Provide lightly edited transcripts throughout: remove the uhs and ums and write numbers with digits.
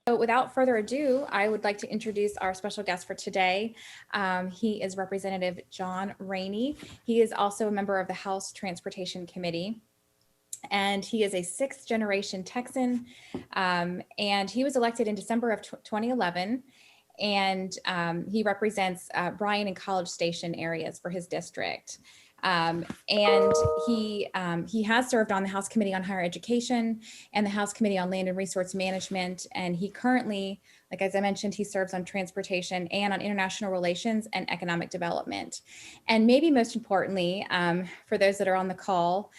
So without further ado, I would like to introduce our special guest for today. He is Representative John Raney. He is also a member of the House Transportation Committee, and he is a sixth-generation Texan, and he was elected in December of 2011, and he represents Bryan and College Station areas for his district. And he has served on the House Committee on Higher Education and the House Committee on Land and Resource Management. And he currently, like as I mentioned, he serves on transportation and on international relations and economic development. And maybe most importantly, for those that are on the call,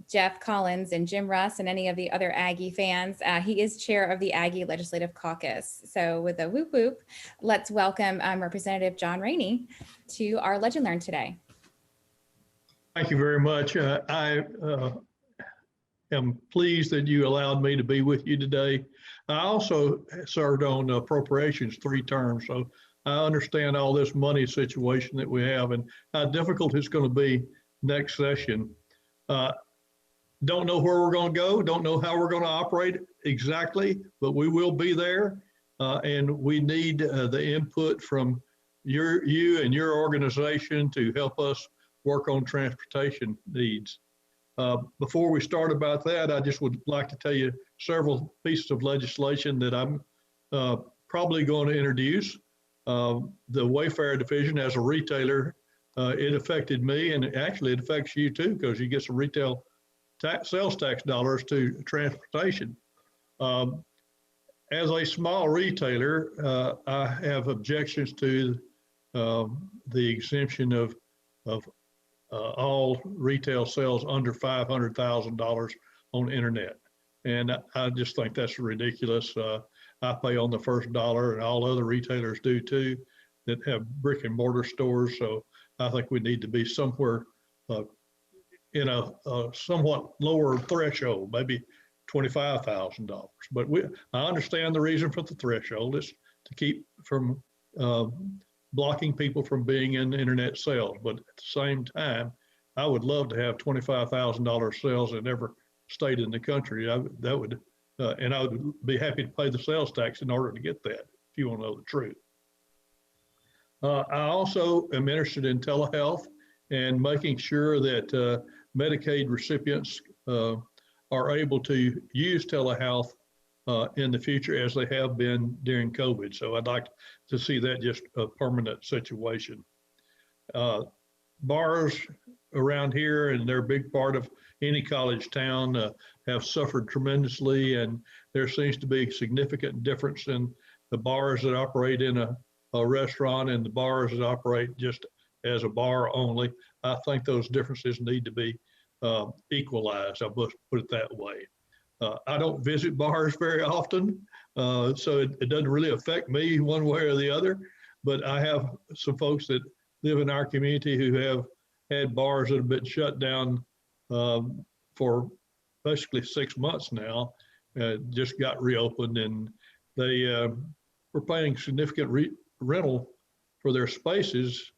Jeff Collins and Jim Russ and any of the other Aggie fans, he is chair of the Aggie Legislative Caucus. So with a whoop whoop, let's welcome Representative John Raney to our Legend Learn today. Thank you very much. I am pleased that you allowed me to be with you today. I also served on appropriations 3 terms, so I understand all this money situation that we have and how difficult it's going to be next session. Don't know where we're going to go, don't know how we're going to operate exactly, but we will be there, and we need the input from you and your organization to help us work on transportation needs. Before we start about that, I just would like to tell you several pieces of legislation that I'm probably going to introduce. The Wayfair division, as a retailer, it affected me, and actually it affects you too, because you get some retail sales tax dollars to transportation. As a small retailer, I have objections to the exemption of all retail sales under $500,000 on internet. And I just think that's ridiculous. I pay on the first dollar, and all other retailers do too that have brick and mortar stores. So I think we need to be somewhere in a somewhat lower threshold, maybe $25,000. But I understand the reason for the threshold is to keep from blocking people from being in internet sales. But at the same time, I would love to have $25,000 sales in every state in the country. That would, and I would be happy to pay the sales tax in order to get that, if you want to know the truth. I also am interested in telehealth and making sure that Medicaid recipients are able to use telehealth in the future as they have been during COVID. So I'd like to see that just a permanent situation. Bars around here, and they're a big part of any college town, have suffered tremendously, and there seems to be a significant difference in the bars that operate in a restaurant and the bars that operate just as a bar only. I think those differences need to be equalized. I'll put it that way. I don't visit bars very often, so it doesn't really affect me one way or the other, but I have some folks that live in our community who have had bars that have been shut down for basically 6 months now, just got reopened, and they were paying significant rental for their spaces.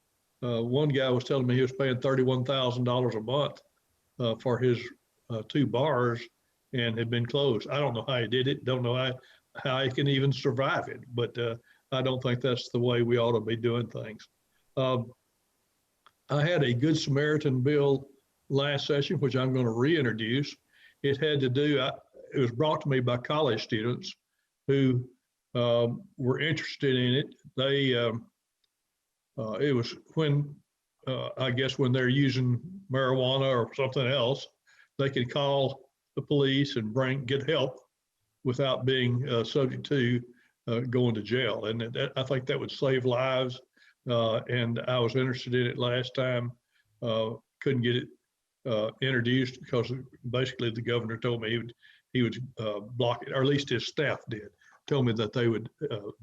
One guy was telling me he was paying $31,000 a month for his 2 bars, and had been closed. I don't know how he did it, don't know how he can even survive it, but I don't think that's the way we ought to be doing things. I had a Good Samaritan bill last session, which I'm going to reintroduce. It had to do, it was brought to me by college students who were interested in it. They, it was when, I guess when they're using marijuana or something else, they could call the police and get help without being subject to going to jail. And I think that would save lives. And I was interested in it last time, couldn't get it introduced because basically the governor told me he would block it, or at least his staff did, told me that they would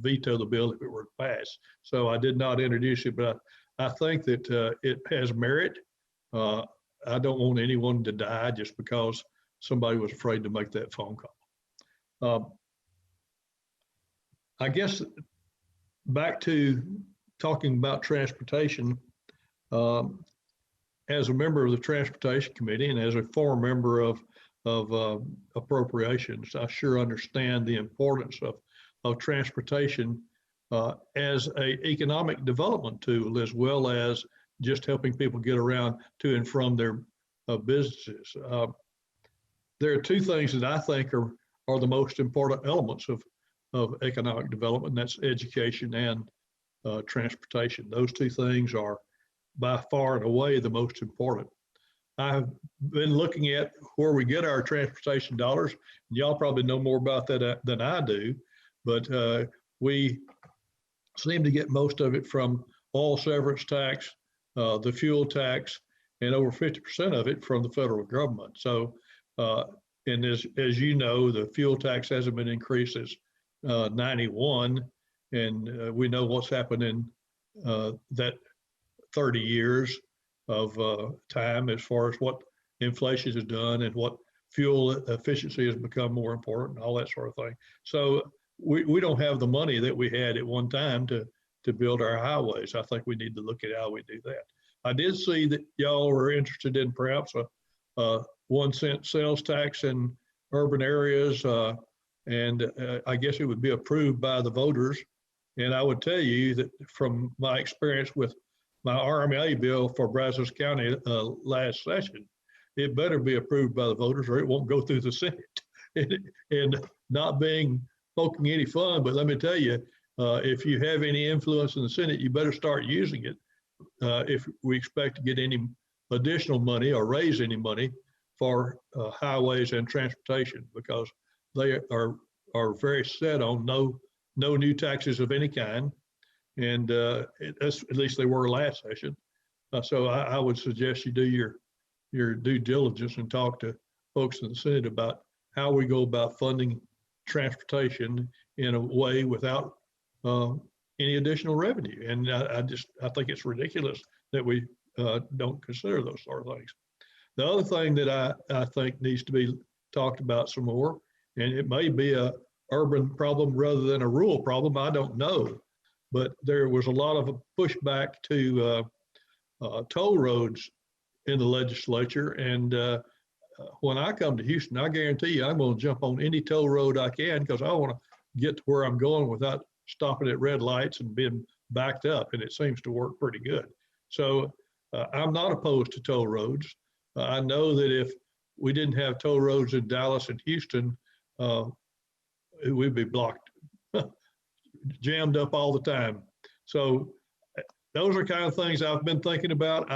veto the bill if it were passed. So I did not introduce it, but I think that it has merit. I don't want anyone to die just because somebody was afraid to make that phone call. I guess back to talking about transportation, as a member of the Transportation Committee and as a former member of appropriations, I sure understand the importance of of transportation as a economic development tool, as well as just helping people get around to and from their businesses. There are two things that I think are the most important elements of economic development, and that's education and transportation. Those two things are by far and away the most important. I've been looking at where we get our transportation dollars. Y'all probably know more about that than I do, but we seem to get most of it from oil severance tax, the fuel tax, and over 50% of it from the federal government. So, and as you know, the fuel tax hasn't been increased since 91, and we know what's happened in that 30 years of time as far as what inflation has done and what fuel efficiency has become more important, all that sort of thing. So we don't have the money that we had at one time to build our highways. I think we need to look at how we do that. I did see that y'all were interested in perhaps a 1 cent sales tax in urban areas, and I guess it would be approved by the voters. And I would tell you that from my experience with my RMA bill for Brazos County last session, it better be approved by the voters or it won't go through the Senate. And not being poking any fun, but let me tell you, if you have any influence in the Senate, you better start using it if we expect to get any additional money or raise any money for highways and transportation, because they are very set on no new taxes of any kind. And at least they were last session. So I would suggest you do your due diligence and talk to folks in the Senate about how we go about funding transportation in a way without any additional revenue. And I think it's ridiculous that we don't consider those sort of things. The other thing that I think needs to be talked about some more, and it may be a urban problem rather than a rural problem, I don't know. But there was a lot of pushback to toll roads in the legislature. And when I come to Houston, I guarantee you I'm going to jump on any toll road I can, because I want to get to where I'm going without stopping at red lights and being backed up. And it seems to work pretty good. So I'm not opposed to toll roads. I know that if we didn't have toll roads in Dallas and Houston, we'd be blocked, jammed up all the time. So those are kind of things I've been thinking about.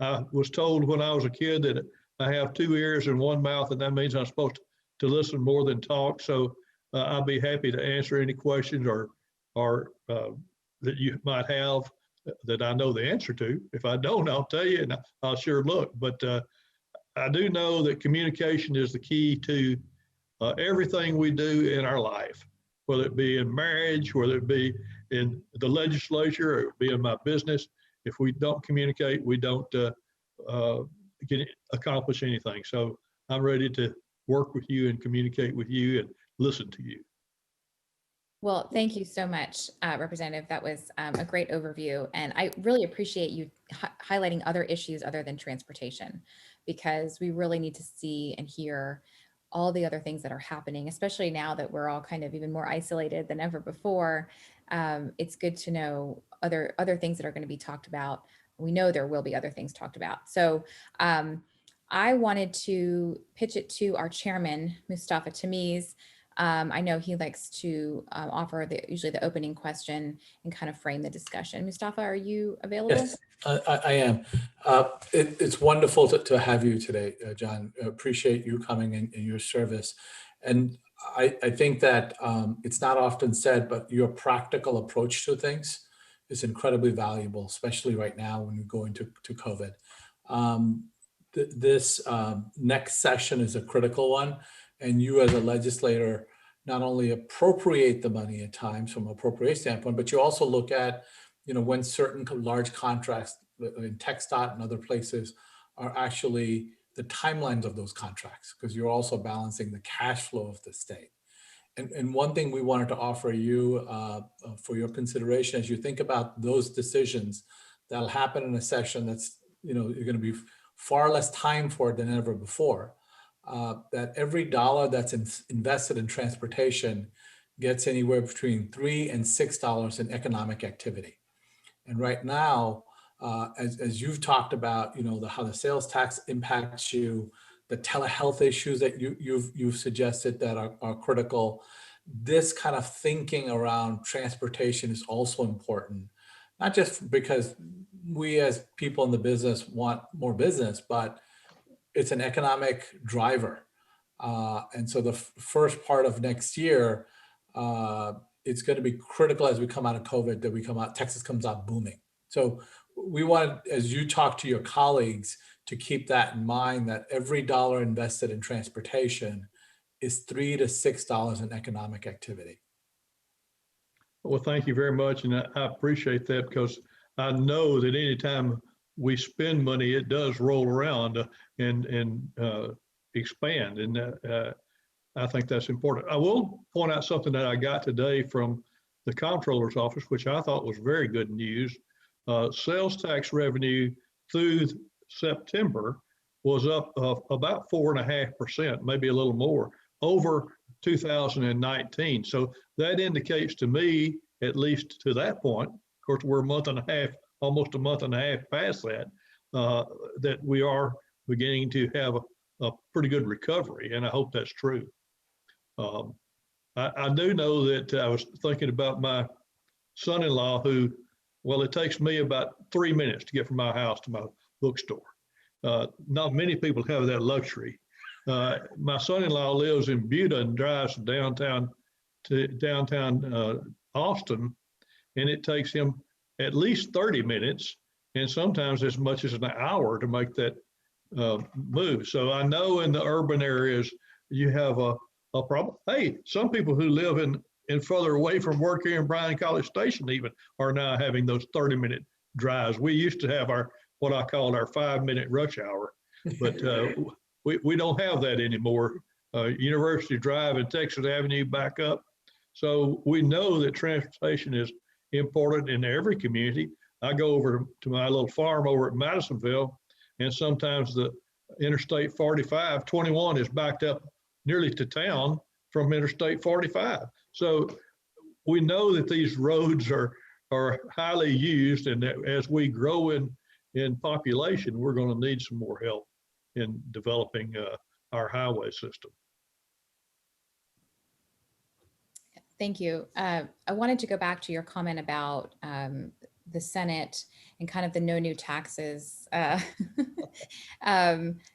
I was told when I was a kid that I have 2 ears and 1 mouth, and that means I'm supposed to listen more than talk. So I'll be happy to answer any questions or that you might have that I know the answer to. If I don't, I'll tell you, and I'll sure look. But I do know that communication is the key to everything we do in our life, whether it be in marriage, whether it be in the legislature, or it be in my business. If we don't communicate, we don't accomplish anything. So I'm ready to work with you and communicate with you and listen to you. Well, thank you so much, Representative. That was a great overview. And I really appreciate you highlighting other issues other than transportation, because we really need to see and hear all the other things that are happening, especially now that we're all kind of even more isolated than ever before. It's good to know other things that are going to be talked about. We know there will be other things talked about. So I wanted to pitch it to our chairman, Mustafa Tamiz. I know he likes to offer usually the opening question and kind of frame the discussion. Mustafa, are you available? Yes, I am. It's wonderful to have you today, John. I appreciate you coming in your service. And I think that it's not often said, but your practical approach to things is incredibly valuable, especially right now when we go into COVID. This next session is a critical one. And you as a legislator not only appropriate the money at times from an appropriate standpoint, but you also look at, when certain large contracts in TxDOT and other places are actually the timelines of those contracts, because you're also balancing the cash flow of the state. And one thing we wanted to offer you for your consideration as you think about those decisions that'll happen in a session that's, you're going to be far less time for it than ever before. That every dollar that's invested in transportation gets anywhere between $3 and $6 in economic activity. And right now, as you've talked about, how the sales tax impacts you, the telehealth issues that you've suggested that are critical. This kind of thinking around transportation is also important, not just because we as people in the business want more business, but it's an economic driver. And so the first part of next year, it's going to be critical as we come out of COVID that Texas comes out booming. So we want, as you talk to your colleagues, to keep that in mind, that every dollar invested in transportation is $3 to $6 in economic activity. Well, thank you very much. And I appreciate that, because I know that anytime we spend money, it does roll around and expand. And I think that's important. I will point out something that I got today from the comptroller's office, which I thought was very good news. Sales tax revenue through September was up about 4.5%, maybe a little more, over 2019. So that indicates to me, at least to that point, of course, we're a month and a half, almost a month and a half past that, that we are beginning to have a pretty good recovery, and I hope that's true. I do know that I was thinking about my son-in-law who, well, it takes me about 3 minutes to get from my house to my bookstore. Not many people have that luxury. My son-in-law lives in Buda and drives downtown Austin, and it takes him at least 30 minutes and sometimes as much as an hour to make that move. So I know in the urban areas you have a problem. Hey, some people who live in further away from work here in Bryan College Station even are now having those 30-minute drives. We used to have what I called our 5-minute rush hour, but we don't have that anymore. University Drive and Texas Avenue back up. So we know that transportation is important in every community. I go over to my little farm over at Madisonville, and sometimes the Interstate 21 is backed up nearly to town from Interstate 45. So we know that these roads are highly used, and that as we grow in population, we're going to need some more help in developing our highway system. Thank you. I wanted to go back to your comment about the Senate and kind of the no new taxes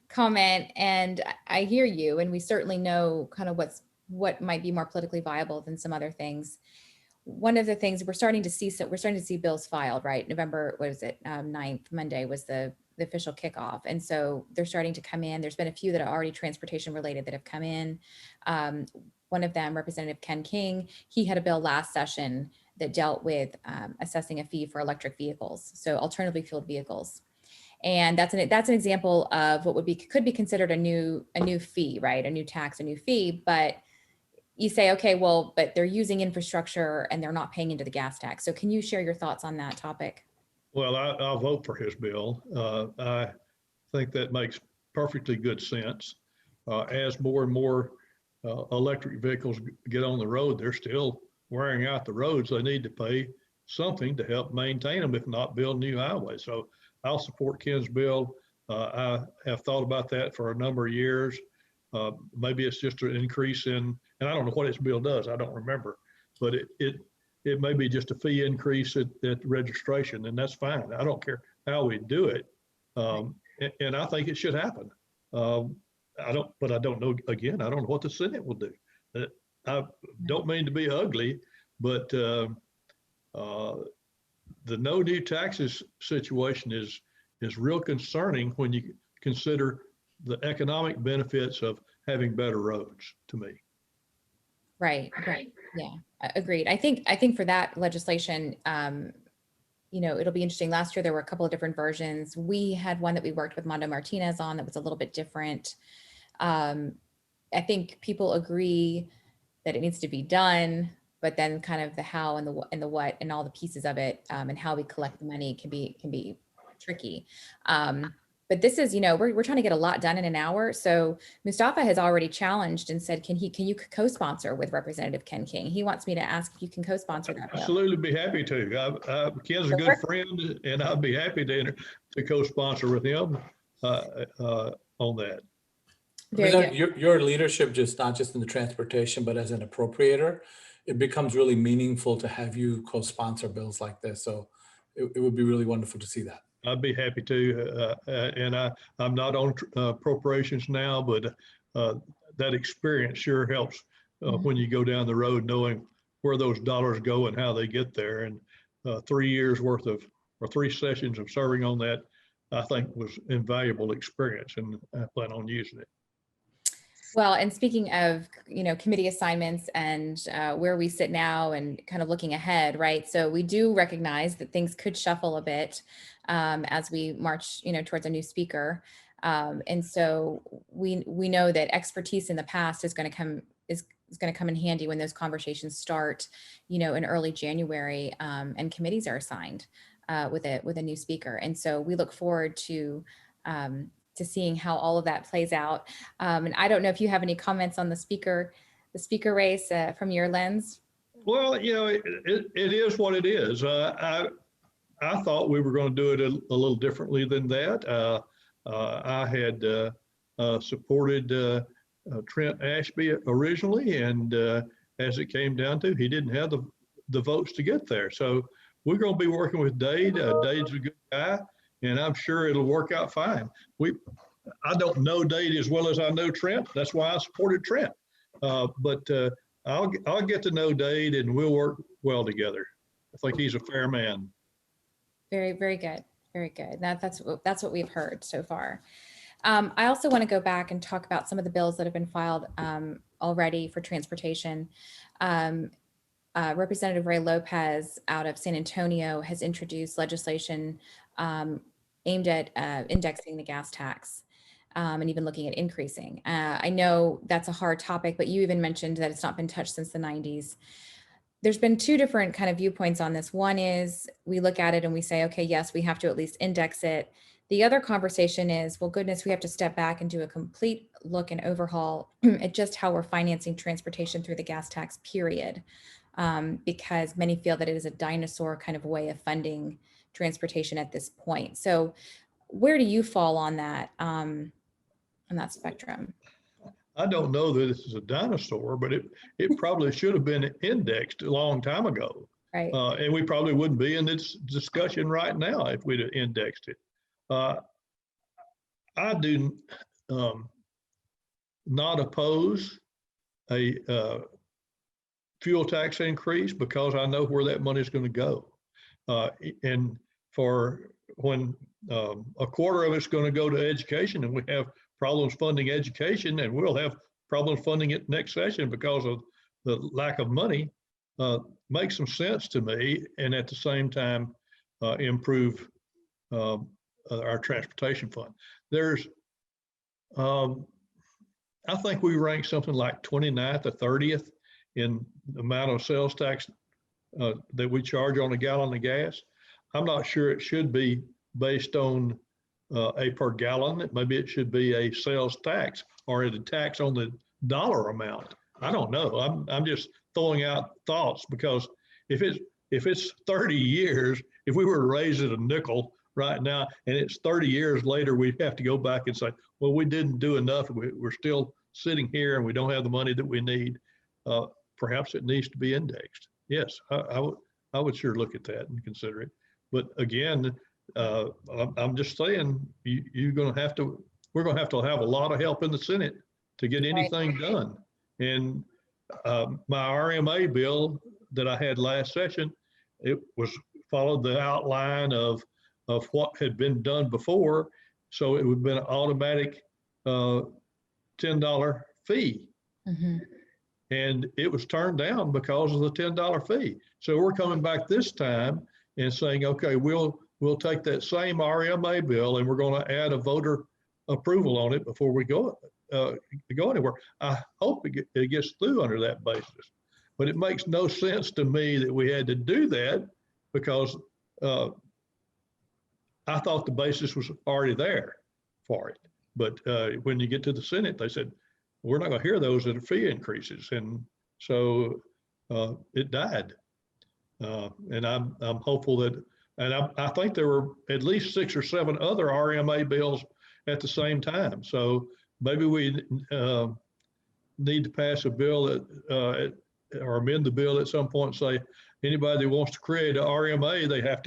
comment. And I hear you, and we certainly know kind of what might be more politically viable than some other things. One of the things we're starting to see bills filed, right? November, what is it? 9th, Monday was the official kickoff. And so they're starting to come in. There's been a few that are already transportation related that have come in. One of them, Representative Ken King, he had a bill last session that dealt with assessing a fee for electric vehicles, so alternatively fueled vehicles. And that's an example of what could be considered a new fee, right? A new tax, a new fee. But you say, okay, well, but they're using infrastructure and they're not paying into the gas tax. So can you share your thoughts on that topic? Well, I'll vote for his bill. I think that makes perfectly good sense. As more and more electric vehicles get on the road, they're still wearing out the roads. They need to pay something to help maintain them, if not build new highways. So I'll support Ken's bill. I have thought about that for a number of years. Maybe it's just an increase in, and I don't know what his bill does, I don't remember, but it may be just a fee increase at registration, and that's fine. I don't care how we do it. And I think it should happen. I don't know, again, I don't know what the Senate will do. I don't mean to be ugly, but the no new taxes situation is real concerning when you consider the economic benefits of having better roads, to me. Right. Yeah, agreed. I think for that legislation, it'll be interesting. Last year, there were a couple of different versions. We had one that we worked with Mondo Martinez on that was a little bit different. I think people agree that it needs to be done, but then kind of the how and the what and all the pieces of it, and how we collect the money can be tricky. But this is, we're trying to get a lot done in an hour. So Mustafa has already challenged and said, can you co-sponsor with Representative Ken King? He wants me to ask if you can co-sponsor that bill. Absolutely be happy to. Ken's a good friend, and I'd be happy to co-sponsor with him on that. Very good. Your leadership, just not just in the transportation, but as an appropriator, it becomes really meaningful to have you co-sponsor bills like this. So it would be really wonderful to see that. I'd be happy to, and I'm not on appropriations now, but that experience sure helps when you go down the road, knowing where those dollars go and how they get there. And 3 years worth of, or 3 sessions of serving on that, I think was invaluable experience, and I plan on using it. Well, and speaking of, committee assignments and where we sit now and kind of looking ahead, right? So we do recognize that things could shuffle a bit as we march, towards a new speaker. And so we know that expertise in the past is going to come in handy when those conversations start, in early January, and committees are assigned with a new speaker. And so we look forward to seeing how all of that plays out. And I don't know if you have any comments on the speaker race from your lens. Well, it is what it is. I thought we were going to do it a little differently than that. I had supported Trent Ashby originally, and as it came down to, he didn't have the votes to get there. So we're going to be working with Dade. Dade's a good guy, and I'm sure it'll work out fine. I don't know Dade as well as I know Trent. That's why I supported Trent. But I'll get to know Dade, and we'll work well together. I think he's a fair man. Very, very good. Very good. That's what we've heard so far. I also want to go back and talk about some of the bills that have been filed already for transportation. Representative Ray Lopez out of San Antonio has introduced legislation aimed at indexing the gas tax and even looking at increasing. I know that's a hard topic, but you even mentioned that it's not been touched since the 90s. There's been 2 different kind of viewpoints on this. One is we look at it and we say, okay, yes, we have to at least index it. The other conversation is, well, goodness, we have to step back and do a complete look and overhaul at just how we're financing transportation through the gas tax, period. Because many feel that it is a dinosaur kind of way of funding transportation at this point. So where do you fall on that spectrum? I don't know that this is a dinosaur, but it probably should have been indexed a long time ago. Right. And we probably wouldn't be in this discussion right now if we'd have indexed it. I do not oppose a fuel tax increase because I know where that money is going to go. And for when a quarter of it's going to go to education, and we have problems funding education, and we'll have problems funding it next session because of the lack of money, makes some sense to me, and at the same time improve our transportation fund. There's, I think we rank something like 29th or 30th in the amount of sales tax that we charge on a gallon of gas. I'm not sure it should be based on a per gallon. Maybe it should be a sales tax or a tax on the dollar amount. I don't know. I'm just throwing out thoughts, because if it's 30 years, if we were to raise it a nickel right now and it's 30 years later, we'd have to go back and say, well, we didn't do enough. We're still sitting here and we don't have the money that we need. Perhaps it needs to be indexed. Yes, I would sure look at that and consider it. But again, I'm just saying, we're going to have to have a lot of help in the Senate to get anything done. And my RMA bill that I had last session, it was followed the outline of what had been done before. So it would have been an automatic $10 fee. Mm-hmm. And it was turned down because of the $10 fee. So we're coming back this time and saying, okay, we'll take that same RMA bill and we're going to add a voter approval on it before we go anywhere. I hope it gets through under that basis. But it makes no sense to me that we had to do that, because I thought the basis was already there. for it. But when you get to the Senate, they said, we're not going to hear those at fee increases. And so it died. And I'm hopeful that, and I think there were at least 6 or 7 other RMA bills at the same time. So maybe we need to pass a bill that, or amend the bill at some point and say, anybody that wants to create a RMA, they have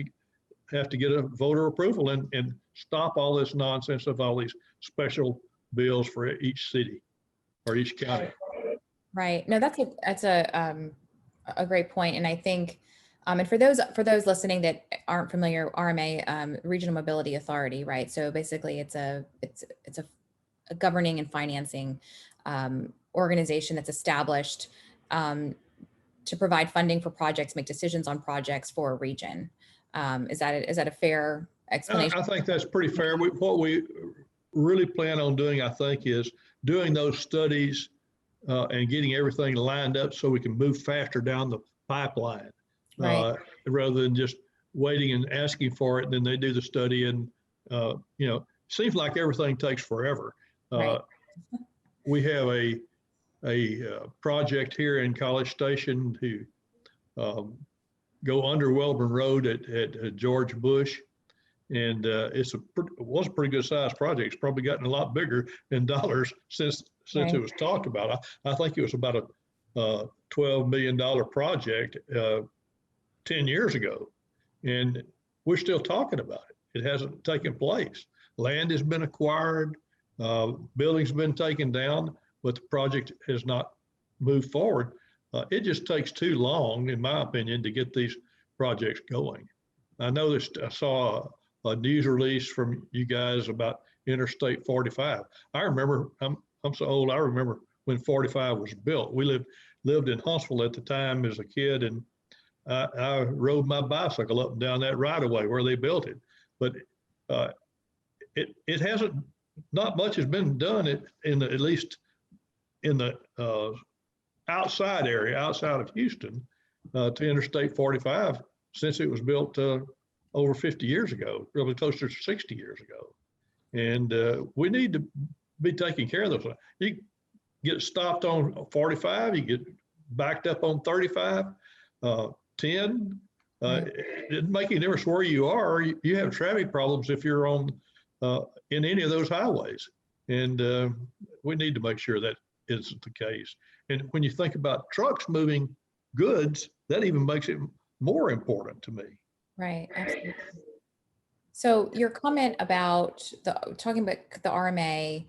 to get a voter approval and stop all this nonsense of all these special bills for each city or each county. Right. No, that's a great point. And I think, and for those listening that aren't familiar, RMA, Regional Mobility Authority, right? So basically, it's a governing and financing organization that's established to provide funding for projects, make decisions on projects for a region. Is that a fair explanation? I think that's pretty fair. What we really plan on doing, I think, is doing those studies and getting everything lined up so we can move faster down the pipeline, Right. Rather than just waiting and asking for it. And then they do the study and, seems like everything takes forever. Right. We have a project here in College Station to go under Welborn Road at George Bush. And it was a pretty good sized project. It's probably gotten a lot bigger in dollars since Right. it was talked about. I think it was about a $12 million project 10 years ago. And we're still talking about it. It hasn't taken place. Land has been acquired, buildings have been taken down, but the project has not moved forward. It just takes too long, in my opinion, to get these projects going. I know this, I saw a news release from you guys about Interstate 45. I remember, I'm so old, I remember when 45 was built. We lived in Huntsville at the time as a kid, and I rode my bicycle up and down that right of way where they built it. But it hasn't, not much has been done at least in the outside area, outside of Houston, to Interstate 45 since it was built over 50 years ago, really closer to 60 years ago. And we need to be taking care of those. You get stopped on 45, you get backed up on 35, 10. It doesn't make any difference where you are. You have traffic problems if you're on in any of those highways. And we need to make sure that isn't the case. And when you think about trucks moving goods, that even makes it more important to me. Right. Absolutely. So your comment about talking about the RMA,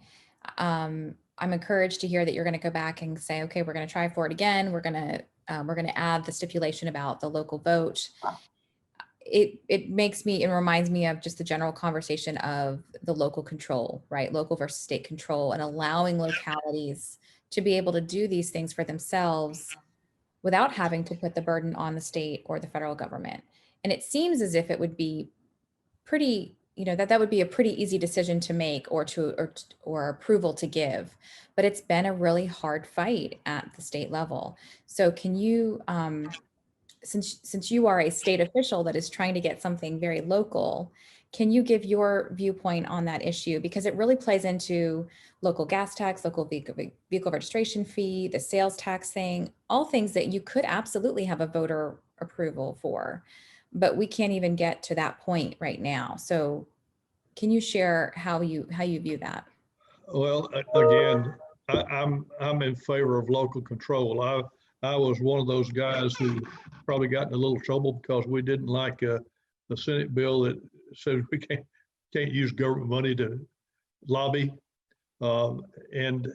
I'm encouraged to hear that you're going to go back and say, okay, we're going to try for it again. We're going to add the stipulation about the local vote. It reminds me of just the general conversation of the local control, right? Local versus state control, and allowing localities to be able to do these things for themselves without having to put the burden on the state or the federal government. And it seems as if it would be pretty, that would be a pretty easy decision to make or approval to give, but it's been a really hard fight at the state level. So can you, since you are a state official that is trying to get something very local, can you give your viewpoint on that issue? Because it really plays into local gas tax, local vehicle registration fee, the sales tax thing, all things that you could absolutely have a voter approval for, but we can't even get to that point right now. So can you share how you view that? Well, again, I'm in favor of local control. I was one of those guys who probably got in a little trouble because we didn't like the Senate bill that said we can't use government money to lobby. And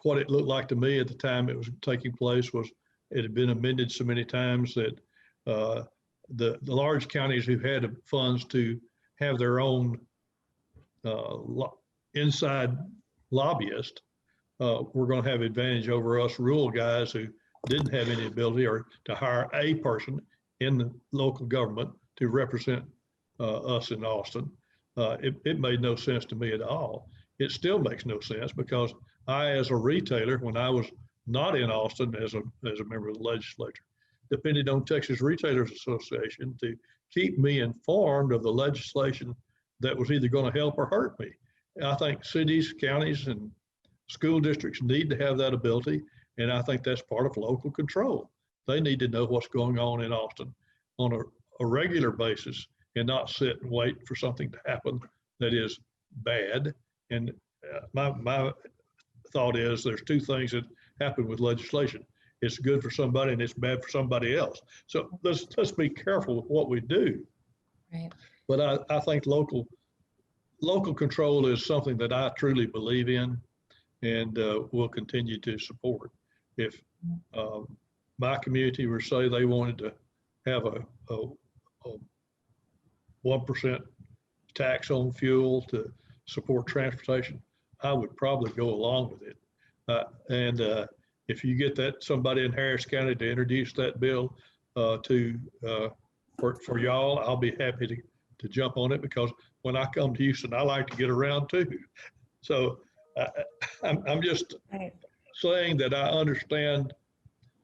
what it looked like to me at the time it was taking place was it had been amended so many times that the large counties who had funds to have their own inside lobbyist were going to have advantage over us rural guys who didn't have any ability or to hire a person in the local government to represent us in Austin. It made no sense to me at all. It still makes no sense because I, as a retailer, when I was not in Austin as a member of the legislature, depended on Texas Retailers Association to keep me informed of the legislation that was either going to help or hurt me. I think cities, counties, and school districts need to have that ability. And I think that's part of local control. They need to know what's going on in Austin on a regular basis and not sit and wait for something to happen that is bad. And my thought is there's two things that happen with legislation. It's good for somebody and it's bad for somebody else. So let's be careful with what we do. Right. But I think local control is something that I truly believe in and will continue to support. If my community were say they wanted to have a 1% tax on fuel to support transportation, I would probably go along with it. And if you get somebody in Harris County to introduce that bill for y'all, I'll be happy to jump on it, because when I come to Houston, I like to get around too. So I'm just saying that I understand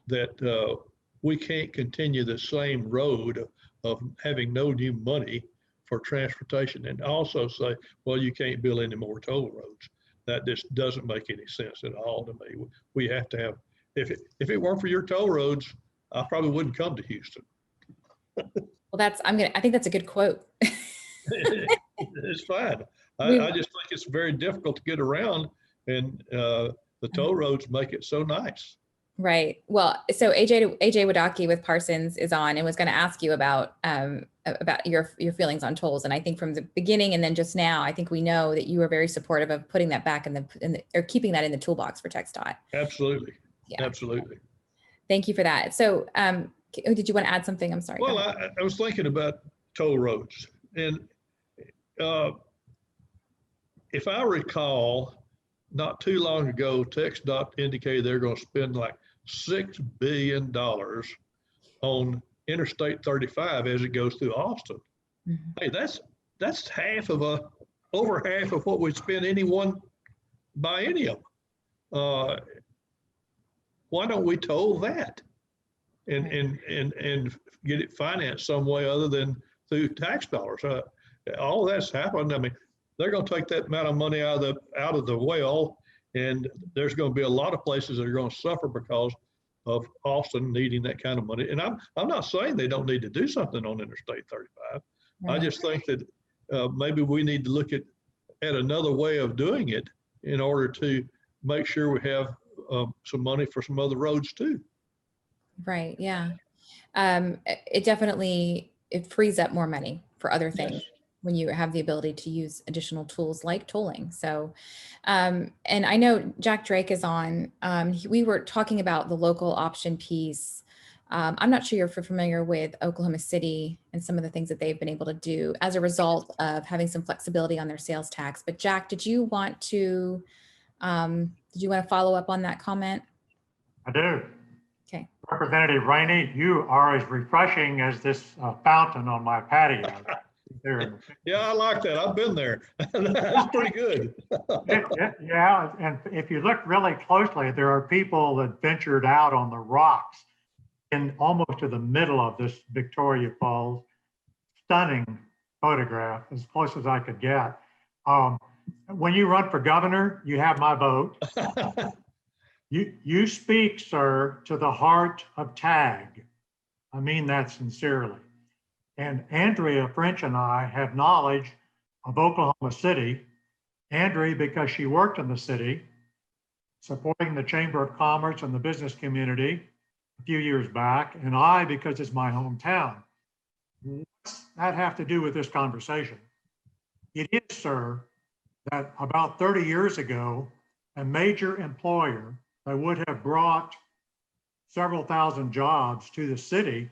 that we can't continue the same road of having no new money for transportation and also say, well, you can't build any more toll roads. That just doesn't make any sense at all to me. We have to have, if it weren't for your toll roads, I probably wouldn't come to Houston. Well, I think that's a good quote. It's fine. I just think it's very difficult to get around, and the toll roads make it so nice. Right. Well, so AJ Wadaki with Parsons is on and was going to ask you about your feelings on tolls. And I think from the beginning and then just now, I think we know that you are very supportive of putting that back or keeping that in the toolbox for TxDOT. Absolutely. Yeah. Absolutely. Thank you for that. So did you want to add something? I'm sorry. Well, I was thinking about toll roads, and if I recall, not too long ago, TxDOT indicated they're going to spend like $6 billion on Interstate 35 as it goes through Austin. Mm-hmm. Hey, that's over half of what we spend any one biennium. Why don't we toll that and get it financed some way other than through tax dollars? All that's happened. I mean, they're going to take that amount of money out of the well, and there's going to be a lot of places that are going to suffer because of Austin needing that kind of money. And I'm not saying they don't need to do something on Interstate 35. Right. I just think that maybe we need to look at another way of doing it in order to make sure we have some money for some other roads too. Right. Yeah. It frees up more money for other things. Yes. When you have the ability to use additional tools like tolling. So, and I know Jack Drake is on, we were talking about the local option piece. I'm not sure if you're familiar with Oklahoma City and some of the things that they've been able to do as a result of having some flexibility on their sales tax. But Jack, did you want to follow up on that comment? I do. Okay. Representative Rainey, you are as refreshing as this fountain on my patio. Yeah, I like that. I've been there. That's pretty good. Yeah, and if you look really closely, there are people that ventured out on the rocks in almost to the middle of this Victoria Falls. Stunning photograph, as close as I could get. When you run for governor, you have my vote. You speak, sir, to the heart of TAG. I mean that sincerely. And Andrea French and I have knowledge of Oklahoma City. Andrea, because she worked in the city, supporting the Chamber of Commerce and the business community a few years back, and I, because it's my hometown. What's that have to do with this conversation? It is, sir, that about 30 years ago, a major employer that would have brought several thousand jobs to the city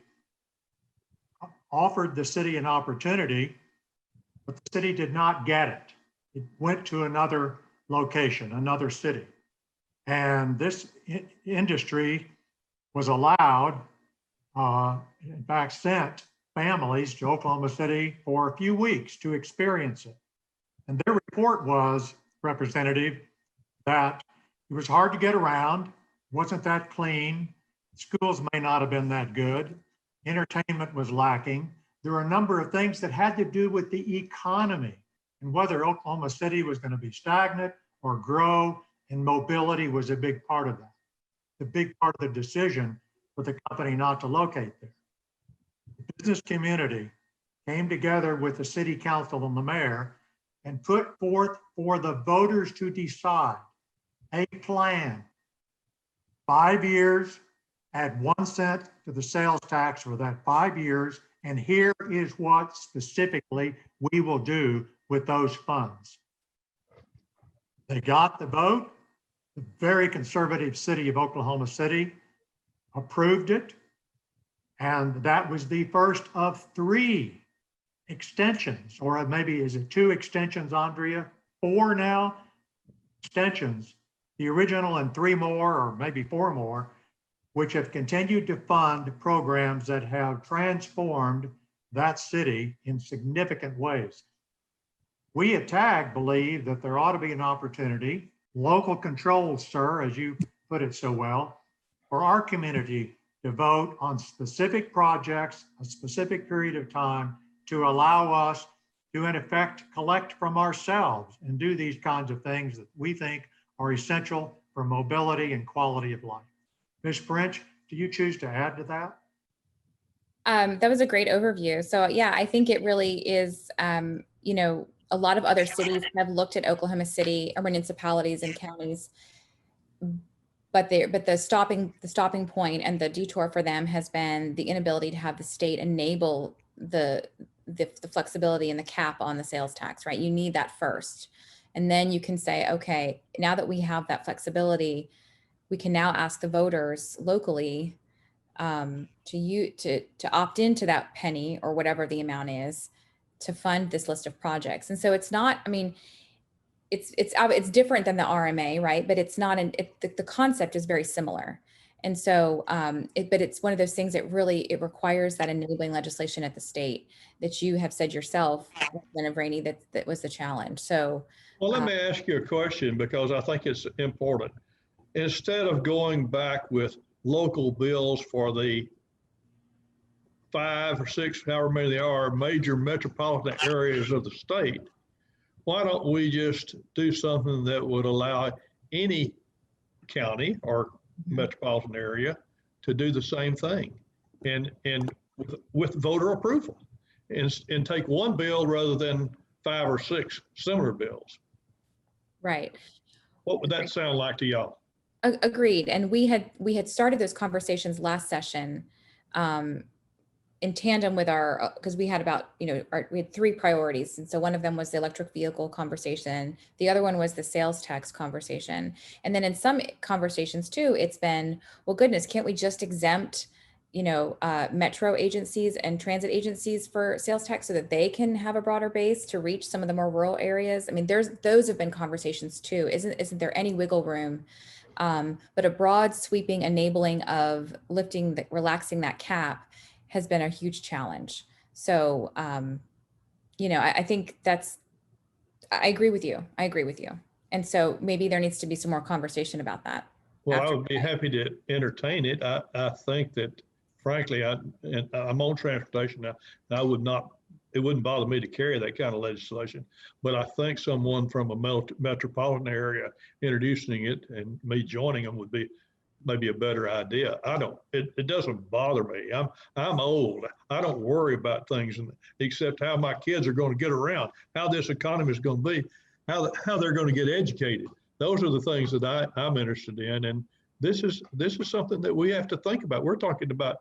offered the city an opportunity, but the city did not get it. It went to another location, another city. And this industry was allowed, in fact, sent families to Oklahoma City for a few weeks to experience it. And their report was, Representative, that it was hard to get around, wasn't that clean, schools may not have been that good, entertainment was lacking. There were a number of things that had to do with the economy and whether Oklahoma City was going to be stagnant or grow, and mobility was a big part of that. The big part of the decision for the company not to locate there. The business community came together with the city council and the mayor and put forth for the voters to decide a plan. 5 years, add 1 cent to the sales tax for that 5 years. And here is what specifically we will do with those funds. They got the vote. The very conservative city of Oklahoma City approved it. And that was the first of 3 extensions, or maybe is it 2 extensions, Andrea? 4 now extensions, the original and 3 more, or maybe 4 more, which have continued to fund programs that have transformed that city in significant ways. We at TAG believe that there ought to be an opportunity, local control, sir, as you put it so well, for our community to vote on specific projects, a specific period of time, to allow us to, in effect, collect from ourselves and do these kinds of things that we think are essential for mobility and quality of life. Ms. French, do you choose to add to that? That was a great overview. So yeah, I think it really is, you know, a lot of other cities have looked at Oklahoma City, or municipalities and counties, but the stopping point and the detour for them has been the inability to have the state enable the flexibility and the cap on the sales tax, right? You need that first. And then you can say, okay, now that we have that flexibility, we can now ask the voters locally to opt into that penny or whatever the amount is to fund this list of projects. And so it's not, I mean, it's different than the RMA, right? But it's not the concept is very similar. And so, but it's one of those things that really, it requires that enabling legislation at the state that you have said yourself, Representative Rainey, that was the challenge. So, well, let me ask you a question, because I think it's important. Instead of going back with local bills for the 5 or 6, however many they are, major metropolitan areas of the state, why don't we just do something that would allow any county or metropolitan area to do the same thing, and with voter approval, and take one bill rather than 5 or 6 similar bills? right. What would that sound like to y'all? Agreed. And we had started those conversations last session, in tandem with our, because we had about, you know, we had 3 priorities. And so one of them was the electric vehicle conversation. The other one was the sales tax conversation. And then in some conversations too, it's been, well, goodness, can't we just exempt, you know, metro agencies and transit agencies for sales tax so that they can have a broader base to reach some of the more rural areas? I mean, those have been conversations too. Isn't there any wiggle room? But a broad sweeping enabling of relaxing that cap has been a huge challenge. So, you know, I think I agree with you. I agree with you. And so maybe there needs to be some more conversation about that. Well, I would be happy to entertain it. I think that, frankly, I'm on transportation now. I would not, it wouldn't bother me to carry that kind of legislation, but I think someone from a metropolitan area introducing it and me joining them would be maybe a better idea. It doesn't bother me. I'm old. I don't worry about things except how my kids are going to get around, how this economy is going to be, how they're going to get educated. Those are the things that I'm interested in. And this is something that we have to think about. We're talking about,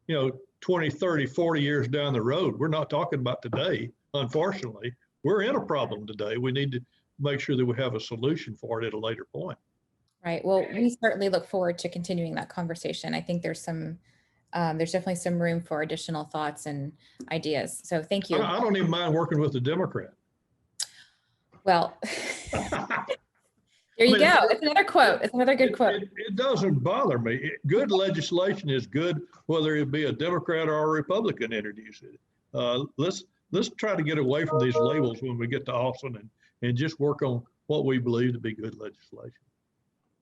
you know, 20, 30, 40 years down the road. We're not talking about today. Unfortunately, we're in a problem today. We need to make sure that we have a solution for it at a later point. Right. Well, we certainly look forward to continuing that conversation. I think there's definitely some room for additional thoughts and ideas. So thank you. I don't even mind working with the Democrat. Well, there you go. It's another quote. It's another good quote. It doesn't bother me. Good legislation is good, whether it be a Democrat or a Republican introduce it. Let's try to get away from these labels when we get to Austin and just work on what we believe to be good legislation.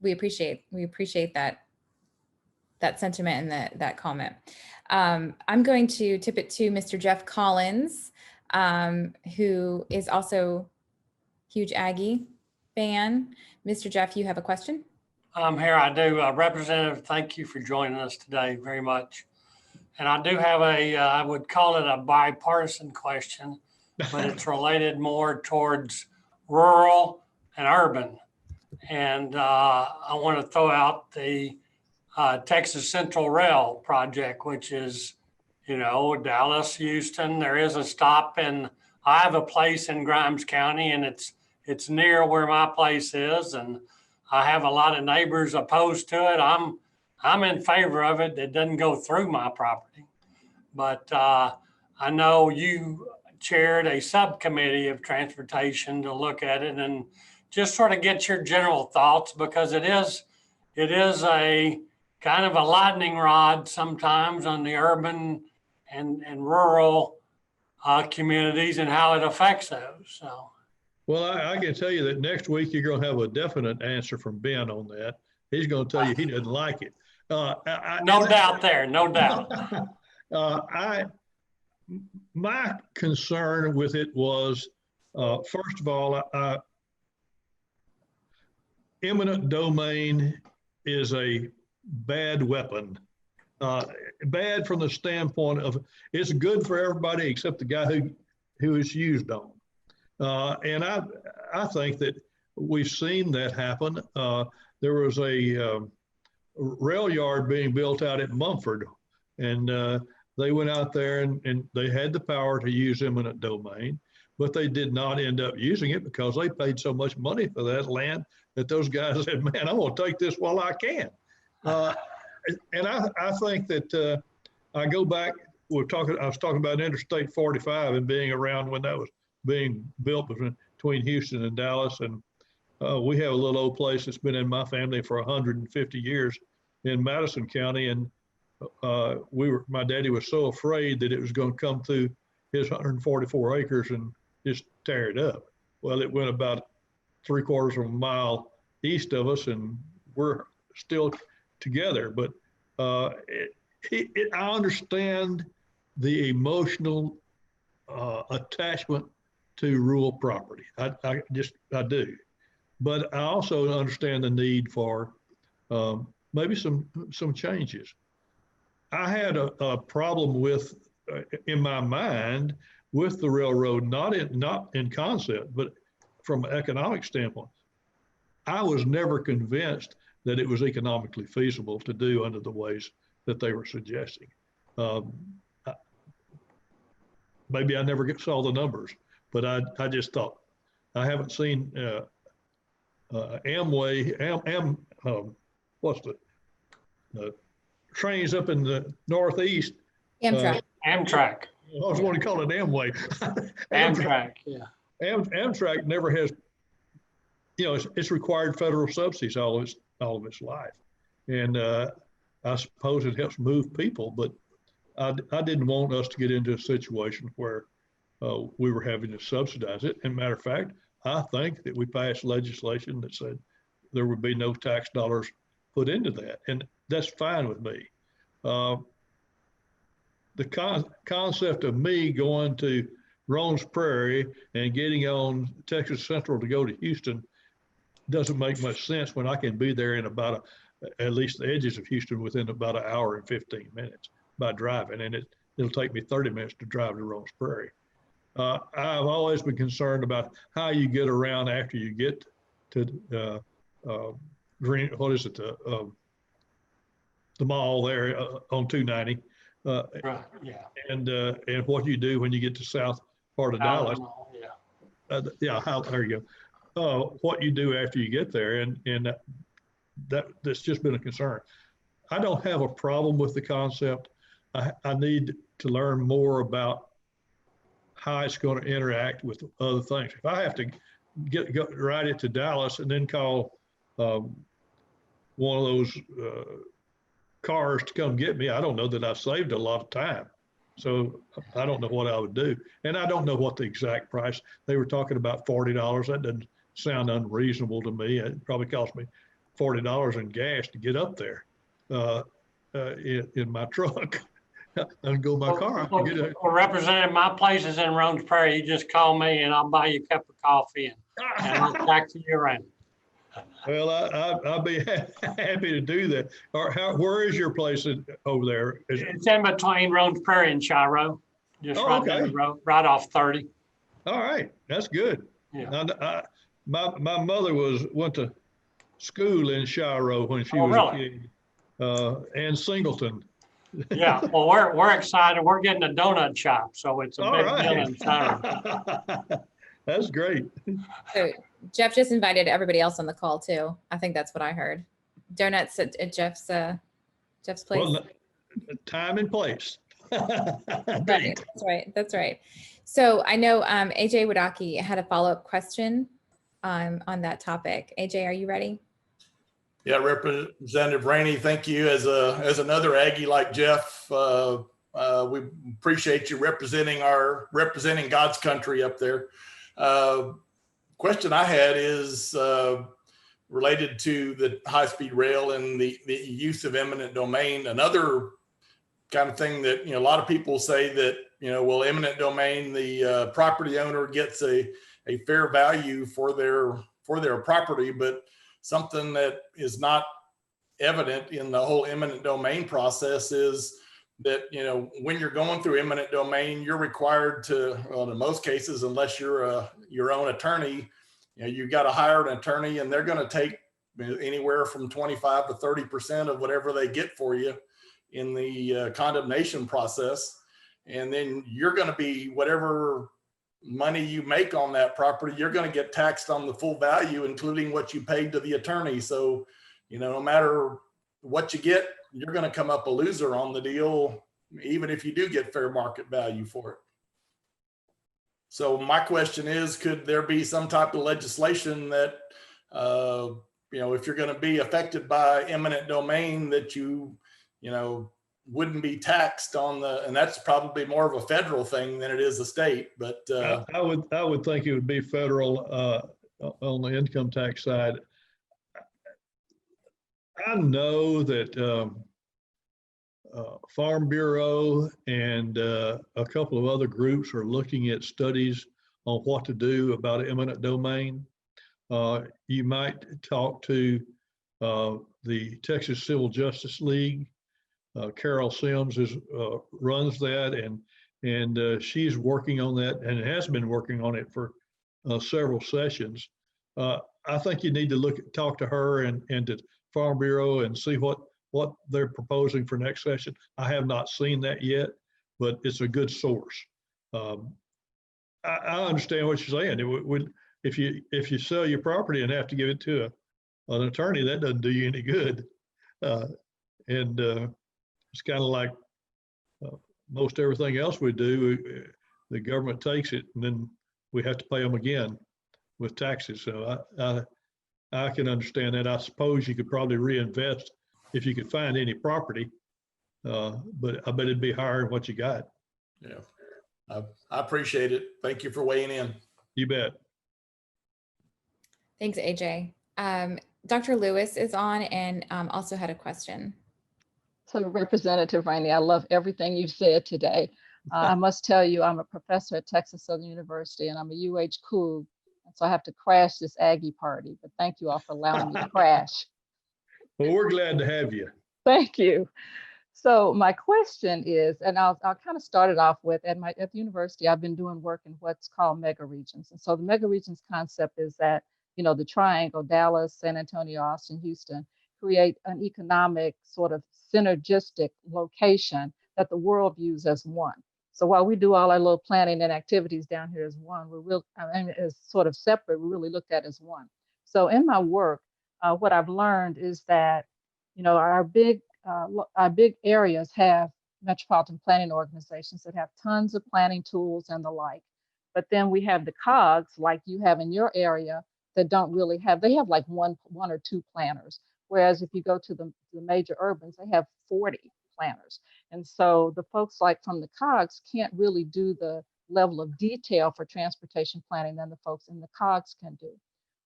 We appreciate that sentiment and that comment. I'm going to tip it to Mr. Jeff Collins, who is also huge Aggie fan. Mr. Jeff, you have a question? I'm here. I do. Representative, thank you for joining us today very much. And I do have I would call it a bipartisan question, but it's related more towards rural and urban. And I want to throw out the Texas Central Rail project, which is, Dallas, Houston. There is a stop I have a place in Grimes County, and it's near where my place is. And I have a lot of neighbors opposed to it. I'm in favor of it. It doesn't go through my property. But I know you chaired a subcommittee of transportation to look at it and just sort of get your general thoughts, because it is a kind of a lightning rod sometimes on the urban and rural communities and how it affects those. So. Well, I can tell you that next week you're going to have a definite answer from Ben on that. He's going to tell you he doesn't like it. No doubt there, no doubt. My concern with it was, first of all, eminent domain is a bad weapon. Bad from the standpoint of it's good for everybody except the guy who it's used on. And I think that we've seen that happen. There was a rail yard being built out at Mumford, and they went out there and they had the power to use eminent domain, but they did not end up using it because they paid so much money for that land that those guys said, man, I'm going to take this while I can. And I think that I go back, I was talking about Interstate 45 and being around when that was being built between Houston and Dallas. And we have a little old place that's been in my family for 150 years in Madison County. And my daddy was so afraid that it was going to come through his 144 acres and just tear it up. Well, it went about 3/4 of a mile east of us, and we're still together. But I understand the emotional attachment to rural property. I do. But I also understand the need for maybe some changes. I had a problem with, in my mind, with the railroad, not in concept, but from an economic standpoint. I was never convinced that it was economically feasible to do under the ways that they were suggesting. Maybe I never saw the numbers, but I just thought, I haven't seen Amway, what's the trains up in the Northeast? Amtrak. Amtrak. I was going to call it Amway. Amtrak, yeah. Amtrak never has, it's required federal subsidies all of its life. And I suppose it helps move people, but I didn't want us to get into a situation where we were having to subsidize it. And matter of fact, I think that we passed legislation that said there would be no tax dollars put into that. And that's fine with me. The concept of me going to Rones Prairie and getting on Texas Central to go to Houston doesn't make much sense when I can be there in about at least the edges of Houston within about 1 hour and 15 minutes by driving. And it'll take me 30 minutes to drive to Rones Prairie. I've always been concerned about how you get around after you get to the mall there on 290. Right, yeah. And what you do when you get to south part of Dallas. Yeah. There you go. What you do after you get there, and that's just been a concern. I don't have a problem with the concept. I need to learn more about how it's going to interact with other things. If I have to ride it to Dallas and then call one of those cars to come get me, I don't know that I've saved a lot of time. So I don't know what I would do. And I don't know what the exact price. They were talking about $40. That doesn't sound unreasonable to me. It probably cost me $40 in gas to get up there in my truck. I'll go by car. I can get a, Well, Representative, my place is in Rones Prairie. You just call me and I'll buy you a cup of coffee and I'll taxi you around. well, I'll be happy to do that. Or where is your place over there? Is it? It's in between Rones Prairie and Shiro, just Oh, right down okay. the road, right off 30. All right, that's good. Yeah. My mother went to school in Shiro when she Oh, was a really? kid, and Singleton. Yeah. Well, we're excited. We're getting a donut shop, so it's a All big deal right. in Shiro. That's great. So Jeff just invited everybody else on the call too. I think that's what I heard. Donuts at Jeff's place. Well, time and place. Right, Date. that's right. That's right. So I know AJ Wadaki had a follow-up question on that topic. AJ, are you ready? Yeah, Representative Rainey, thank you. As another Aggie like Jeff, we appreciate you representing God's country up there. Question I had is related to the high-speed rail and the use of eminent domain. Another kind of thing that, a lot of people say that, well, eminent domain, the property owner gets a fair value for their property, but something that is not evident in the whole eminent domain process is that, when you're going through eminent domain, you're required to, well, in most cases, unless you're your own attorney, you've got to hire an attorney and they're going to take anywhere from 25 to 30% of whatever they get for you in the condemnation process. And then you're going to be, whatever money you make on that property, you're going to get taxed on the full value, including what you paid to the attorney. So, no matter what you get, you're going to come up a loser on the deal, even if you do get fair market value for it. So my question is, could there be some type of legislation that, if you're going to be affected by eminent domain, that you wouldn't be taxed on and that's probably more of a federal thing than it is a state, but I would think it would be federal on the income tax side. I know that Farm Bureau and a couple of other groups are looking at studies on what to do about eminent domain. You might talk to the Texas Civil Justice League. Carol Sims runs that, and she's working on that and has been working on it for several sessions. I think you need to talk to her and to Farm Bureau and see what they're proposing for next session. I have not seen that yet, but it's a good source. I understand what you're saying. If you sell your property and have to give it to an attorney, that doesn't do you any good. It's kind of like most everything else we do. The government takes it and then we have to pay them again with taxes. So I can understand that. I suppose you could probably reinvest if you could find any property, but I bet it'd be higher than what you got. yeah, I appreciate it. Thank you for weighing in. You bet. Thanks, AJ. Dr. Lewis is on and also had a question. So Representative Rainey, I love everything you've said today. I must tell you, I'm a professor at Texas Southern University and I'm a UH Coug. So I have to crash this Aggie party, but thank you all for allowing me to crash. Well, we're glad to have you. Thank you. So my question is, and I'll kind of start it off with, at the university, I've been doing work in what's called mega regions. And so the mega regions concept is that, the triangle, Dallas, San Antonio, Austin, Houston, create an economic sort of synergistic location that the world views as one. So while we do all our little planning and activities down here as one, as sort of separate, we really looked at as one. So in my work, what I've learned is that, our big areas have metropolitan planning organizations that have tons of planning tools and the like. But then we have the COGs like you have in your area that don't really have, they have like one or two planners. Whereas if you go to the major urbans, they have 40 planners. And so the folks like from the COGs can't really do the level of detail for transportation planning than the folks in the COGs can do.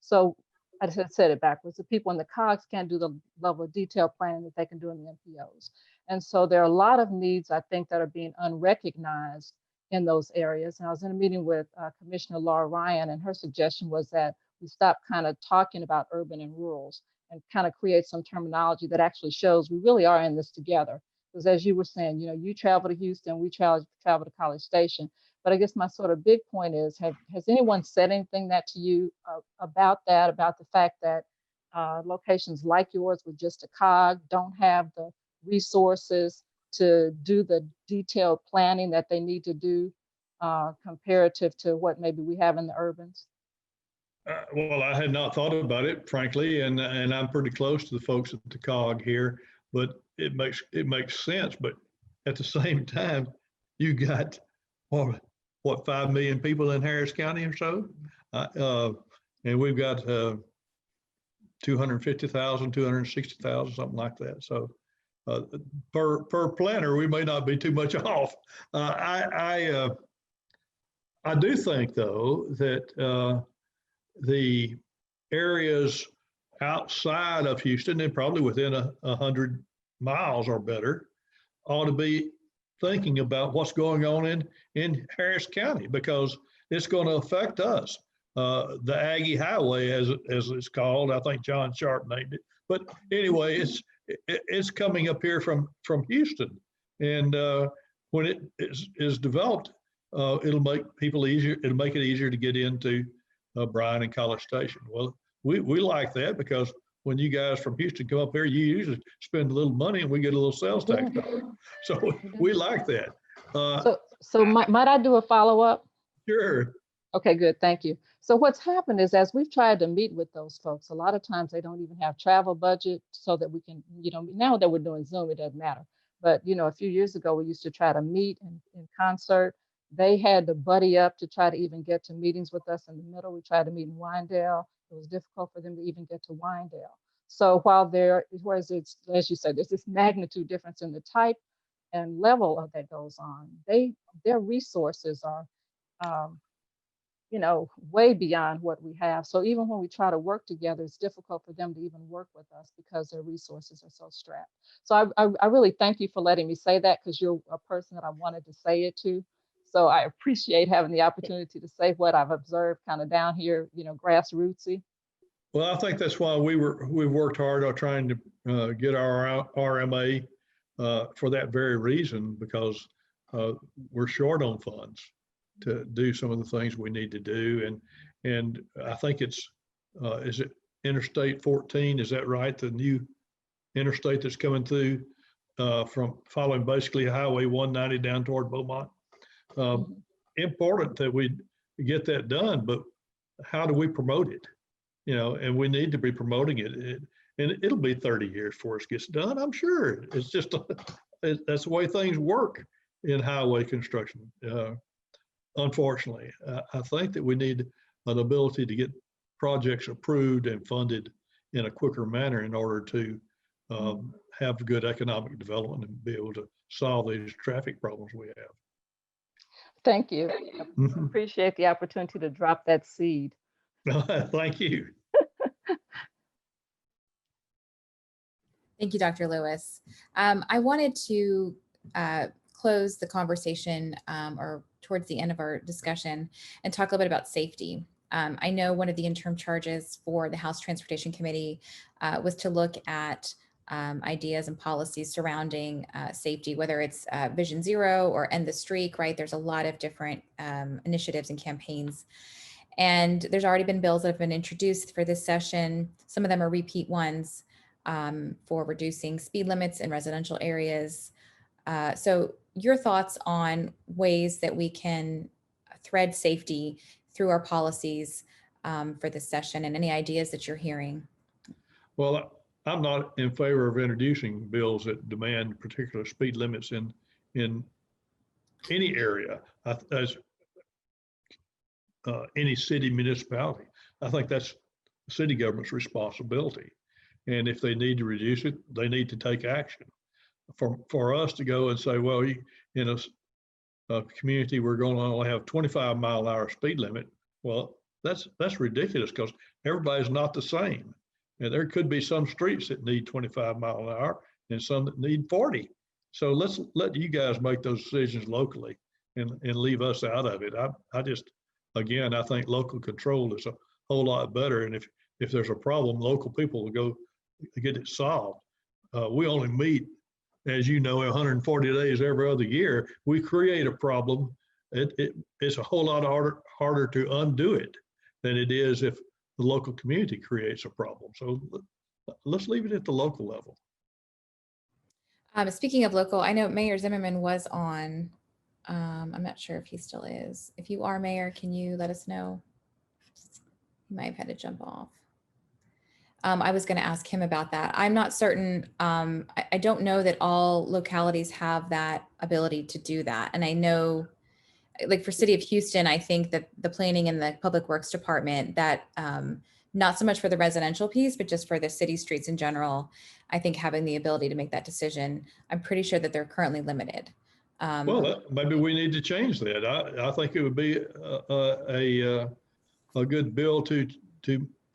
So I just said it backwards. The people in the COGs can't do the level of detail planning that they can do in the MPOs. And so there are a lot of needs, I think, that are being unrecognized in those areas. And I was in a meeting with Commissioner Laura Ryan, and her suggestion was that we stop kind of talking about urban and rurals and kind of create some terminology that actually shows we really are in this together. Because as you were saying, you travel to Houston, we travel to College Station. But I guess my sort of big point is, has anyone said anything that to you about that, about the fact that locations like yours with just a cog don't have the resources to do the detailed planning that they need to do comparative to what maybe we have in the urbans? Well, I had not thought about it, frankly, and I'm pretty close to the folks at the COG here, but it makes sense. But at the same time, you got what 5 million people in Harris County or so, and we've got 250,000, 260,000, something like that. So per planner, we may not be too much off. I do think though that the areas outside of Houston and probably within 100 miles or better ought to be thinking about what's going on in Harris County, because it's going to affect us. The Aggie Highway, as it's called, I think John Sharp named it. But anyway, it's coming up here from Houston, and when it is developed, it'll make people easier. It'll make it easier to get into Bryan and College Station. Well, we like that, because when you guys from Houston come up here, you usually spend a little money and we get a little sales tax. So we like that. So might I do a follow-up? Sure. Okay, good, thank you. So what's happened is, as we've tried to meet with those folks, a lot of times they don't even have travel budget so that we can, now that we're doing Zoom, it doesn't matter. But, a few years ago, we used to try to meet in concert. They had to buddy up to try to even get to meetings with us in the middle. We tried to meet in Wyandotte. It was difficult for them to even get to Wyandotte. So whereas it's, as you said, there's this magnitude difference in the type and level of that goes on, their resources are, way beyond what we have. So even when we try to work together, it's difficult for them to even work with us because their resources are so strapped. So I really thank you for letting me say that, because you're a person that I wanted to say it to. So I appreciate having the opportunity to say what I've observed kind of down here, grassrootsy. Well, I think that's why we've worked hard on trying to get our RMA for that very reason, because we're short on funds to do some of the things we need to do. And I think it's, is it Interstate 14? Is that right? The new interstate that's coming through from following basically Highway 190 down toward Beaumont. Important that we get that done, but how do we promote it? And we need to be promoting it. And it'll be 30 years before it gets done, I'm sure. It's just, that's the way things work in highway construction. Unfortunately, I think that we need an ability to get projects approved and funded in a quicker manner in order to have good economic development and be able to solve these traffic problems we have. Thank you. I appreciate the opportunity to drop that seed. Thank you. Thank you, Dr. Lewis. I wanted to close the conversation or towards the end of our discussion and talk a little bit about safety. I know one of the interim charges for the House Transportation Committee was to look at ideas and policies surrounding safety, whether it's Vision Zero or End the Streak, right? There's a lot of different initiatives and campaigns. And there's already been bills that have been introduced for this session. Some of them are repeat ones for reducing speed limits in residential areas. So your thoughts on ways that we can thread safety through our policies for this session, and any ideas that you're hearing? Well, I'm not in favor of introducing bills that demand particular speed limits in any area, as any city municipality. I think that's the city government's responsibility. And if they need to reduce it, they need to take action. For us to go and say, well, in a community, we're going to only have 25-mile-an-hour speed limit. Well, that's ridiculous, because everybody's not the same. And there could be some streets that need 25 miles an hour and some that need 40. So let's let you guys make those decisions locally and leave us out of it. I just, again, I think local control is a whole lot better. And if there's a problem, local people will go get it solved. We only meet, as you know, 140 days every other year. We create a problem. It's a whole lot harder to undo it than it is if the local community creates a problem. So let's leave it at the local level. Speaking of local, I know Mayor Zimmerman was on. I'm not sure if he still is. If you are Mayor, can you let us know? He might have had to jump off. I was going to ask him about that. I'm not certain. I don't know that all localities have that ability to do that. And I know, like for City of Houston, I think that the planning and the Public Works Department, that not so much for the residential piece, but just for the city streets in general, I think having the ability to make that decision, I'm pretty sure that they're currently limited. Well, maybe we need to change that. I think it would be a good bill to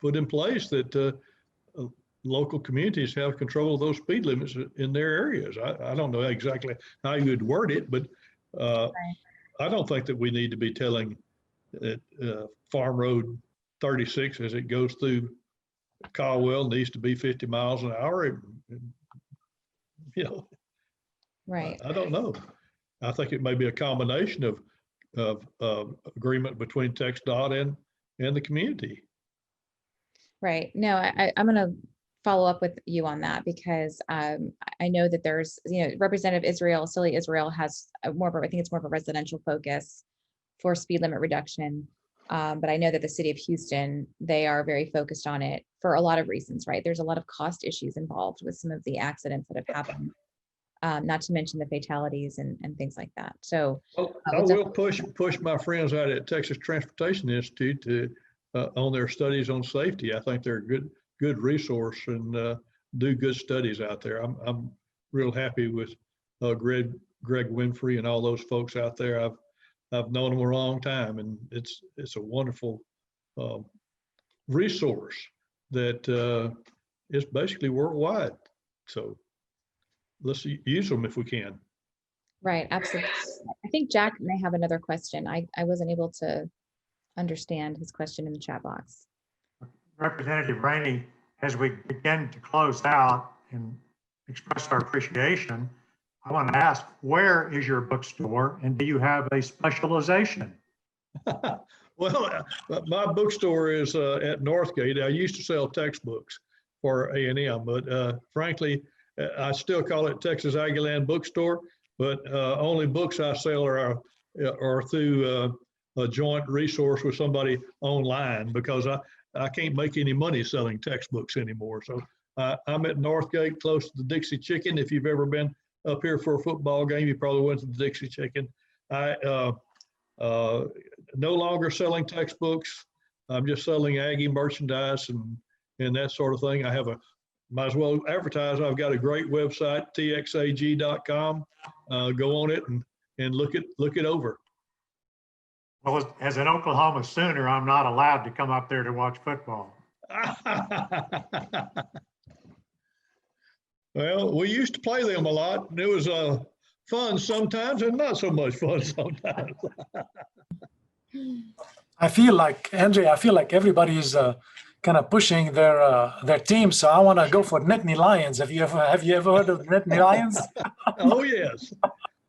put in place that local communities have control of those speed limits in their areas. I don't know exactly how you would word it, but I don't think that we need to be telling that Farm Road 36 as it goes through Caldwell needs to be 50 miles an hour. You know, Right. I don't know. I think it may be a combination of agreement between TxDOT and the community. Right. No, I'm going to follow up with you on that because I know that there's, Representative Silly Israel has I think it's more of a residential focus for speed limit reduction. But I know that the City of Houston, they are very focused on it for a lot of reasons, right? There's a lot of cost issues involved with some of the accidents that have happened, not to mention the fatalities and things like that. So I will push my friends out at Texas Transportation Institute to on their studies on safety. I think they're a good resource and do good studies out there. I'm real happy with Greg Winfrey and all those folks out there. I've known them a long time, and it's a wonderful resource that is basically worldwide. So let's use them if we can. Right, absolutely. I think Jack may have another question. I wasn't able to understand his question in the chat box. Representative Rainey, as we begin to close out and express our appreciation, I want to ask, where is your bookstore and do you have a specialization? Well, my bookstore is at Northgate. I used to sell textbooks for A&M, but frankly, I still call it Texas Aggieland Bookstore, but only books I sell are through a joint resource with somebody online because I can't make any money selling textbooks anymore. So I'm at Northgate, close to the Dixie Chicken. If you've ever been up here for a football game, you probably went to the Dixie Chicken. I no longer selling textbooks. I'm just selling Aggie merchandise and that sort of thing. Might as well advertise. I've got a great website, txag.com. Go on it and look it over. Well, as an Oklahoma Sooner, I'm not allowed to come up there to watch football. Well, we used to play them a lot, and it was fun sometimes and not so much fun sometimes. I feel like, Andrea, everybody is kind of pushing their team. So I want to go for Nittany Lions. Have you ever heard of Nittany Lions? Oh, yes.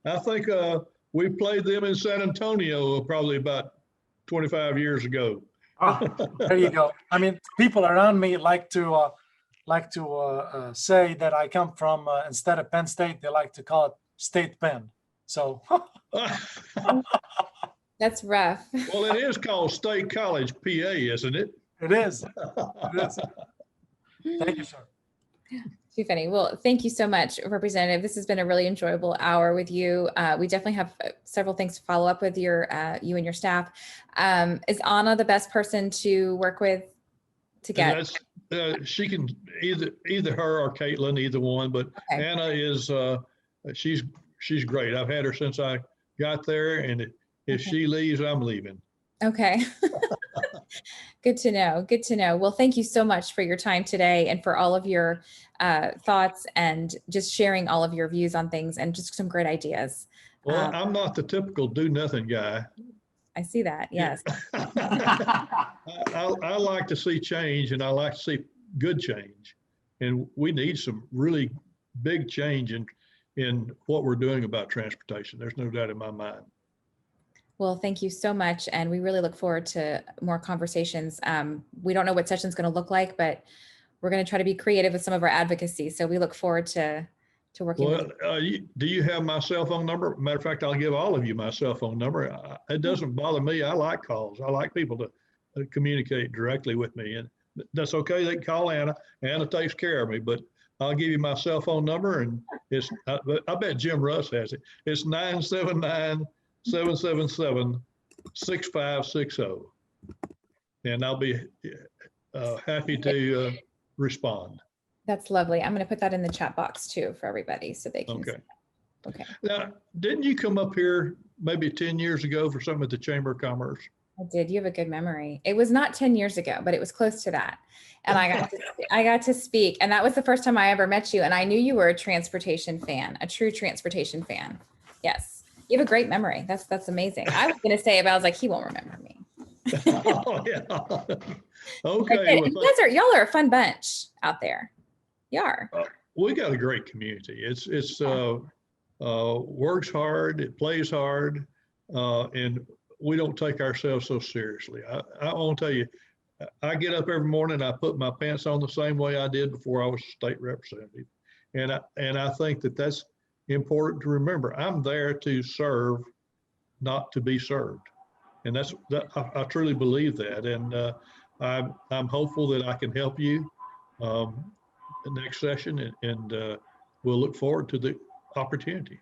I think we played them in San Antonio probably about 25 years ago. Oh, There you go. I mean, people around me like to say that I come from, instead of Penn State, they like to call it State Penn. So That's rough. Well, it is called State College, PA, isn't it? it is. It is. Thank you, sir. Too funny. Well, thank you so much, Representative. This has been a really enjoyable hour with you. We definitely have several things to follow up with you and your staff. Is Anna the best person to work with to get? She can either her or Caitlin, either one. But Okay. Anna is she's great. I've had her since I got there, and if Okay. she leaves, I'm leaving. Okay. Good to know. Good to know. Well, thank you so much for your time today and for all of your thoughts and just sharing all of your views on things and just some great ideas. Well, I'm not the typical do nothing guy. I see that. Yes. I like to see change, and I like to see good change. And we need some really big change in what we're doing about transportation. There's no doubt in my mind. Well, thank you so much. And we really look forward to more conversations. We don't know what session's going to look like, but we're going to try to be creative with some of our advocacy. So we look forward to working with Well, do you have my cell phone number? Matter of fact, I'll give all of you my cell phone number. It doesn't bother me. I like calls. I like people to communicate directly with me. And that's okay. They can call Anna. Anna takes care of me, but I'll give you my cell phone number. And it's, I bet Jim Russ has it. It's 979-777-6560. And I'll be happy to respond. That's lovely. I'm going to put that in the chat box too for everybody so they can. Okay. See. Okay. Now, didn't you come up here maybe 10 years ago for something at the Chamber of Commerce? I did. You have a good memory. It was not 10 years ago, but it was close to that. And I got to speak. And that was the first time I ever met you. And I knew you were a transportation fan, a true transportation fan. Yes. You have a great memory. That's amazing. I was going to say, but I was like, he won't remember me. Oh, yeah. Okay. Well, y'all are a fun bunch out there. You are. We got a great community. It's works hard, it plays hard, and we don't take ourselves so seriously. I want to tell you, I get up every morning, I put my pants on the same way I did before I was a state representative. And I think that that's important to remember. I'm there to serve, not to be served. And I truly believe that. And I'm hopeful that I can help you the next session, and we'll look forward to the opportunity.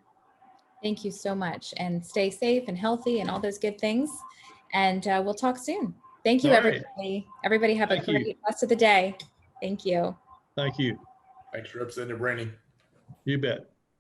Thank you so much, and stay safe and healthy and all those good things. And we'll talk soon. Thank you, All everybody. right. Everybody have a great rest of the day. Thank you. Thank you. Thanks, Representative Rainey. You bet.